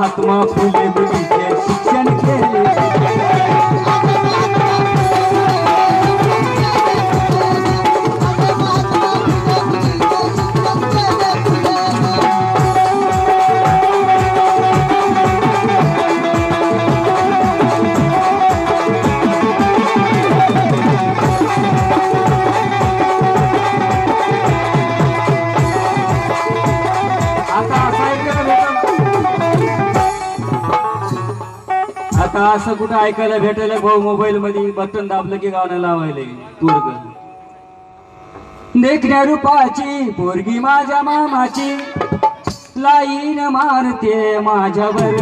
महात्मा फुले मुलीचे शिक्षण केले. आता असं कुठं ऐकायला भेटायला भाऊ मोबाईल मध्ये बटन दाबलं की गाणं लावायला पोरग. देखण्या रूपाची पोरगी माझ्या मामाची लाईन मारते माझ्यावर.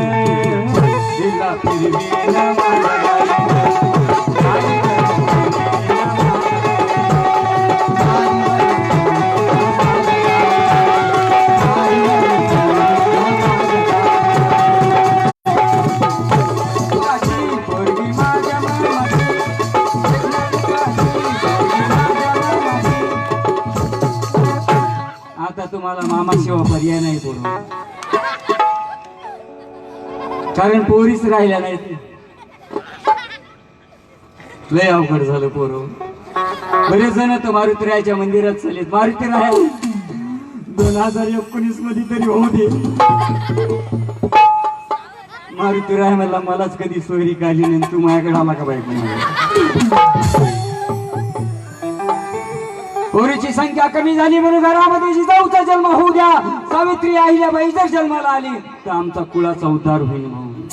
तिला फिरवीन माझ्यावर. तुम्हाला मामाशिवाय पर्याय नाही पोरं, कारण पोरीच राहिल्या नाहीत. लय अवघड झालं पोरं. बरेच जण तर मारुतीरायाच्या मंदिरात चालले. मारुतीराया 2019 मध्ये तरी होऊ दे. मारुतीराय मला मलाच कधी सोयरी काढली नाही, तू माझ्याकडे आला का बायको? पोरीची संख्या कमी झाली म्हणून घरामध्ये जिजाऊचा जन्म होऊ द्या. सावित्री अहिल्याबाई जर जन्माला आली तर आमचा कुळाचा उद्धार होईल म्हणून.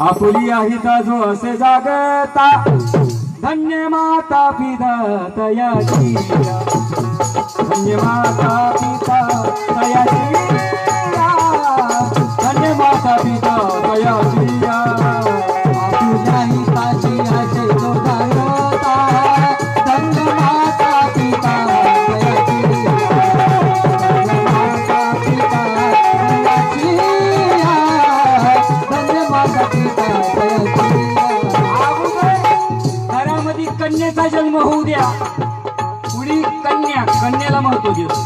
आपुली अहिता जो असे जागता धन्य माता पिता तयाची. धन्य माता पिता तयाची. धन्य माता पिता तयाची. आपुल्या अहिताची असे जो जागता धन्य माता पिता. घरामध्ये कन्याचा जन्म होऊ द्या. पुढी कन्याला महत्व देतो,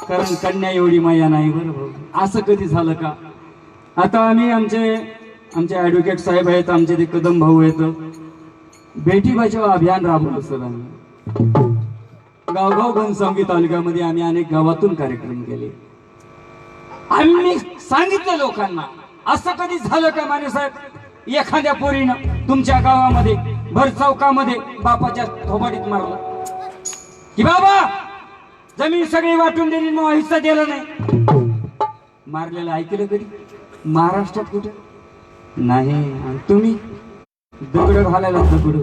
कारण कन्या एवढी माया नाही. बरोबर असं कधी झालं का? आता आम्ही आमचे ऍडव्होकेट साहेब आहेत, आमचे ते कदम भाऊ आहेत, बेटी बचाव अभियान राबवलं सर. आम्ही गावगाव घनसावंगी तालुक्यामध्ये आम्ही अनेक गावातून कार्यक्रम केले. आम्ही सांगितलं लोकांना, असं कधी झालं का माने साहेब, एखाद्या पोरीनं तुमच्या गावामध्ये भर चौकामध्ये बापाच्या थोबाडीत मारला की बाबा जमीन सगळी वाटून दिली, मग हिस्सा दिला नाही? मारलेलं ऐकलं कधी? महाराष्ट्रात कुठे नाही. आणि तुम्ही दगड घालायला दगड,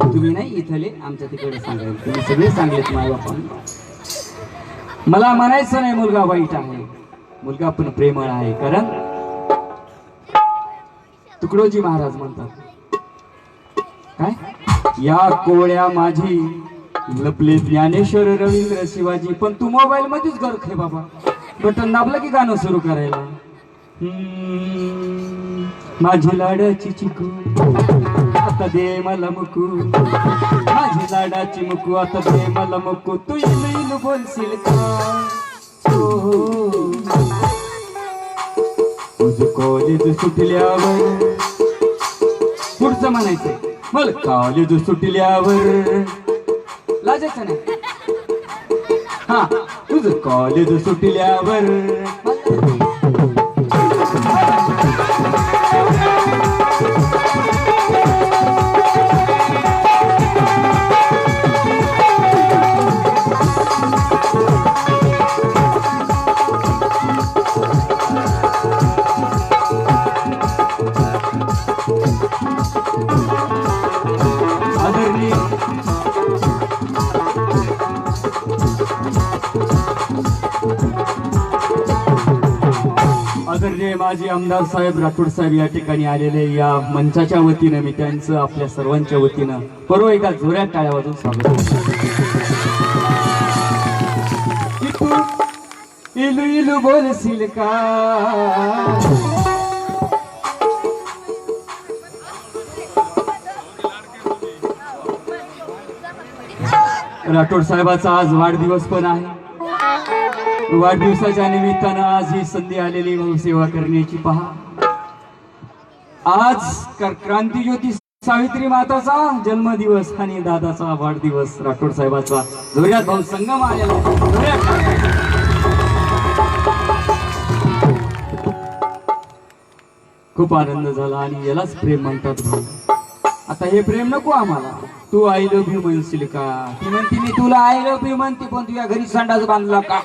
तुम्ही नाही इथले, आमच्या तिकडे सांगायला तुम्ही सगळे सांगलेत माझ्या बापांना. मला म्हणायचं नाही मुलगा वाईट आहे, मुलगा पण प्रेमळ आहे. कारण तुकडोजी महाराज म्हणतात काय, या कोळ्या माझी लपले ज्ञानेश्वर रवींद्र शिवाजी. पण तू मोबाईल मध्येच गरख आहे बाबा, बटन दाबलं की गाणं सुरू करायला. माझी लाडाची चिकू आता दे मला मुकू. माझी लाडाची मुकू आता दे मला मुकू. तू येईल बोलशील का? तुझं कॉलेज सुटल्यावर, पुढचं म्हणायचंय मला, कॉलेज सुटल्यावर लाजायचं नाही. हा, तुझं कॉलेज सुटल्यावर आदरणीय माजी आमदार साहेब राठोड साहेब या ठिकाणी आलेले, या मंचाच्या वतीनं मी त्यांचं आपल्या सर्वांच्या वतीनं परवा एका जोरात टाळ्या वाजवून स्वागत करतो. इलू इलू बोलशील का? राठोड साहेबाचा आज वाढदिवस पण आहे. वाढदिवसाच्या निमित्तानं आज ही संधी आलेली सेवा करण्याची. पहा आज क्रांतीज्योती सावित्री माताचा जन्मदिवस आणि दादाचा वाढदिवस राठोड साहेबाचा जोऱ्यात भाऊ संगम आलेला आहे. जोऱ्यात. खूप आनंद झाला आणि यालाच प्रेम म्हणतात भाऊ. आता हे प्रेम नको आम्हाला. तू आय लव्ह यू म्हणशील का? ती म्हणते मी तुला आय लव्ह यू म्हणते पण तुझ्या घरी संडास बांधला का?